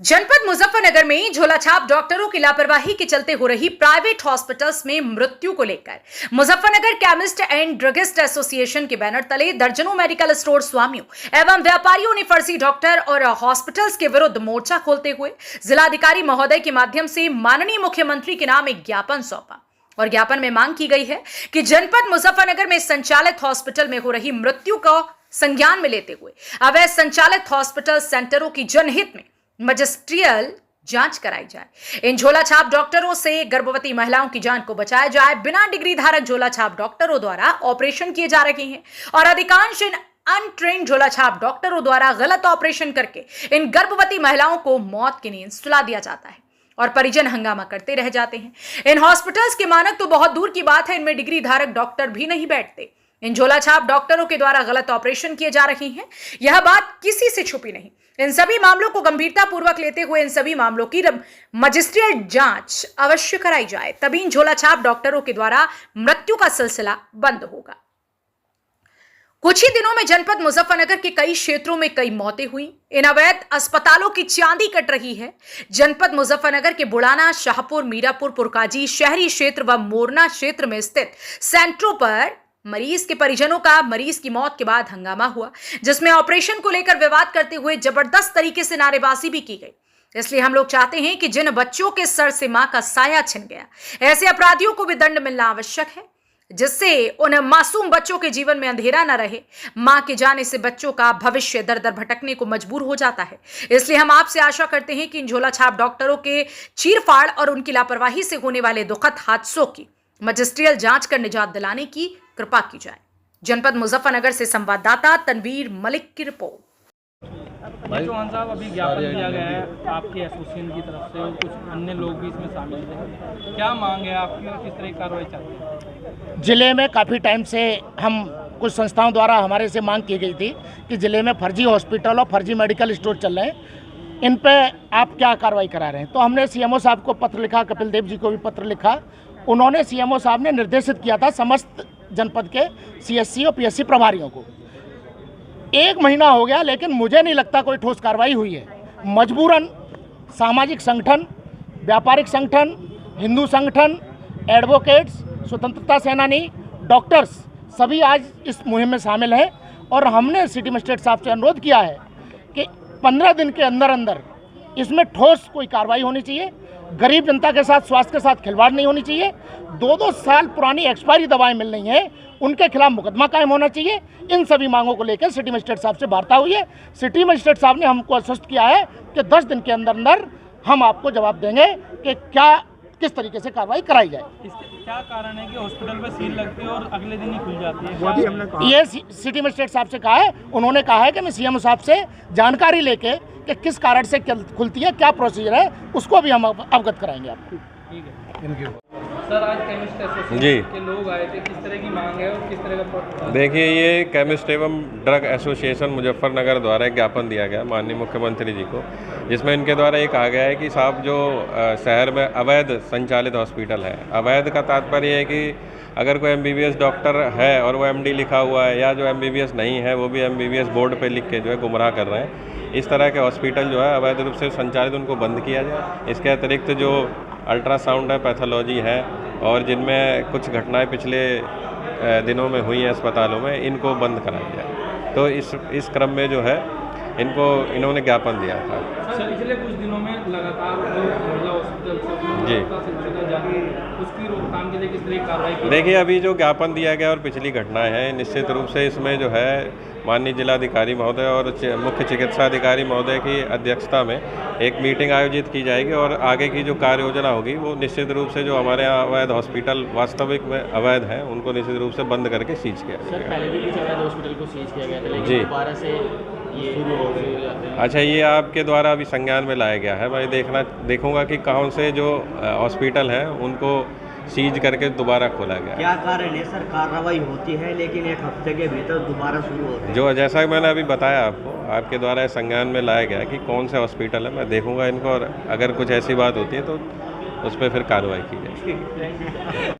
जनपद मुजफ्फरनगर में झोलाछाप डॉक्टरों की लापरवाही के चलते हो रही प्राइवेट हॉस्पिटल्स में मृत्यु को लेकर Muzaffarnagar chemist and druggist association के बैनर तले दर्जनों मेडिकल स्टोर स्वामियों एवं व्यापारियों ने फर्जी डॉक्टर और हॉस्पिटल्स के विरुद्ध मोर्चा खोलते हुए जिलाधिकारी महोदय के माध्यम से माननीय मुख्यमंत्री के नाम एक ज्ञापन सौंपा और ज्ञापन में मांग की गई है कि जनपद मुजफ्फरनगर में संचालित हॉस्पिटल में हो रही मृत्यु को संज्ञान में लेते हुए अवैध संचालित हॉस्पिटल सेंटरों की जनहित में मजिस्ट्रियल जांच कराई जाए। इन झोलाछाप डॉक्टरों से गर्भवती महिलाओं की जान को बचाया जाए। बिना डिग्री धारक झोलाछाप डॉक्टरों द्वारा ऑपरेशन किए जा रहे हैं और अधिकांश इन अनट्रेन्ड झोलाछाप डॉक्टरों द्वारा गलत ऑपरेशन करके इन गर्भवती महिलाओं को मौत की नींद सुला दिया जाता है और परिजन हंगामा करते रह जाते हैं। इन हॉस्पिटल्स के मानक तो बहुत दूर की बात है, इनमें डिग्री धारक डॉक्टर भी नहीं बैठते। इन झोलाछाप डॉक्टरों के द्वारा गलत ऑपरेशन किए जा रहे हैं, यह बात किसी से छुपी नहीं। इन सभी मामलों को गंभीरता पूर्वक लेते हुए इन सभी मामलों की मजिस्ट्रियल जांच अवश्य कराई जाए, तभी इन झोलाछाप डॉक्टरों के द्वारा मृत्यु का सिलसिला बंद होगा। कुछ ही दिनों में जनपद मुजफ्फरनगर के कई क्षेत्रों में कई मौतें हुई। इन अवैध अस्पतालों की चांदी कट रही है। जनपद मुजफ्फरनगर के बुढ़ाना, शाहपुर, मीरापुर, पुरकाजी शहरी क्षेत्र व मोरना क्षेत्र में स्थित सेंटरों पर मरीज के परिजनों का मरीज की मौत के बाद हंगामा हुआ, जिसमें ऑपरेशन को लेकर विवाद करते हुए जबरदस्त तरीके से नारेबाजी भी की गई। इसलिए हम लोग चाहते हैं कि जिन बच्चों के सर से मां का साया छिन गया, ऐसे अपराधियों को भी दंड मिलना आवश्यक है, जिससे उन मासूम बच्चों के जीवन में अंधेरा न रहे। मां के जाने से बच्चों का भविष्य दर दर भटकने को मजबूर हो जाता है। इसलिए हम आपसे आशा करते हैं कि इन झोलाछाप डॉक्टरों के चीरफाड़ और उनकी लापरवाही से होने वाले दुखद हादसों की मजिस्ट्रियल जांच कर निजात दिलाने की कृपा की जाए। जनपद मुजफ्फरनगर से संवाददाता तनवीर मलिक की रिपोर्ट। चौहान साहब, अभी ज्ञापन दिया गया है आपके एसोसिएशन की तरफ से और कुछ अन्य लोग भी इसमें शामिल थे, क्या मांग है आपकी और किस तरह की कार्रवाई चाहते हैं? जिले में काफ़ी टाइम से हम कुछ संस्थाओं द्वारा हमारे से मांग की गई थी कि जिले में फर्जी हॉस्पिटल और फर्जी मेडिकल स्टोर चल रहे हैं, इन पे आप क्या कार्रवाई करा रहे हैं। तो हमने सीएमओ साहब को पत्र लिखा, कपिल देव जी को भी पत्र लिखा। उन्होंने सीएमओ साहब ने निर्देशित किया था समस्त जनपद के सीएससी और पीएससी प्रभारियों को। 1 महीना हो गया, लेकिन मुझे नहीं लगता कोई ठोस कार्रवाई हुई है। मजबूरन सामाजिक संगठन, व्यापारिक संगठन, हिंदू संगठन, एडवोकेट्स, स्वतंत्रता सेनानी, डॉक्टर्स सभी आज इस मुहिम में शामिल हैं और हमने सिटी मजिस्ट्रेट साहब से अनुरोध किया है कि 15 दिन के अंदर अंदर इसमें ठोस कोई कार्रवाई होनी चाहिए। गरीब जनता के साथ, स्वास्थ्य के साथ खिलवाड़ नहीं होनी चाहिए। 2-2 साल पुरानी एक्सपायरी दवाएं मिल रही हैं, उनके खिलाफ मुकदमा कायम होना चाहिए। इन सभी मांगों को लेकर सिटी मजिस्ट्रेट साहब से वार्ता हुई है। सिटी मजिस्ट्रेट साहब ने हमको आश्वस्त किया है कि 10 दिन के अंदर अंदर हम आपको जवाब देंगे कि किस तरीके से कार्रवाई कराई जाए। क्या कारण है कि हॉस्पिटल में सील लगती है और अगले दिन ही खुल जाती है? ये सिटी मजिस्ट्रेट साहब से कहा है। उन्होंने कहा है कि मैं सीएम साहब से जानकारी लेके कि किस कारण से खुलती है, क्या प्रोसीजर है, उसको भी हम अवगत कराएंगे आपको। ठीक है सर, आज केमिस्ट एसोसिएशन के लोग आए थे, किस तरह की मांग है और किस तरह का? देखिए, ये केमिस्ट एवं ड्रग एसोसिएशन मुजफ्फरनगर द्वारा एक ज्ञापन दिया गया माननीय मुख्यमंत्री जी को, जिसमें इनके द्वारा ये कहा गया है कि साहब जो शहर में अवैध संचालित हॉस्पिटल है, अवैध का तात्पर्य है कि अगर कोई एमबीबीएस डॉक्टर है और वो एमडी लिखा हुआ है, या जो एमबीबीएस नहीं है वो भी एमबीबीएस बोर्ड पे लिख के जो है गुमराह कर रहे हैं, इस तरह के हॉस्पिटल जो है अवैध रूप से संचालित, उनको बंद किया जाए। इसके अतिरिक्त जो अल्ट्रासाउंड है, पैथोलॉजी है और जिनमें कुछ घटनाएं पिछले दिनों में हुई हैं अस्पतालों में, इनको बंद कराया जाए। तो इस क्रम में जो है इन्होंने ज्ञापन दिया था। सर, पिछले कुछ दिनों में लगातार जो महिला हॉस्पिटल से उसकी रोकथाम के लिए किस तरह की कार्रवाई की? देखिए, अभी जो ज्ञापन दिया गया और पिछली घटनाएं हैं, निश्चित रूप से इसमें जो है माननीय जिलाधिकारी महोदय और मुख्य चिकित्सा अधिकारी महोदय की अध्यक्षता में एक मीटिंग आयोजित की जाएगी और आगे की जो कार्य योजना होगी वो निश्चित रूप से जो हमारे यहाँ अवैध हॉस्पिटल वास्तविक में अवैध हैं उनको निश्चित रूप से बंद करके सीज किया जाएगा। सर, पहले भी कुछ अवैध हॉस्पिटल को सीज किया गया था, लेकिन जी, दोबारा से ये शुरू हो गया। अच्छा, ये आपके द्वारा अभी संज्ञान में लाया गया है। मैं देखूंगा कि कौन से जो हॉस्पिटल हैं उनको सीज करके दोबारा खोला गया। क्या कारण है सर? कार्रवाई होती है लेकिन 1 हफ्ते के भीतर दोबारा शुरू होती है। जो जैसा मैंने अभी बताया आपको, आपके द्वारा संज्ञान में लाया गया कि कौन से हॉस्पिटल है, मैं देखूंगा इनको और अगर कुछ ऐसी बात होती है तो उस पर फिर कार्रवाई की जाएगी।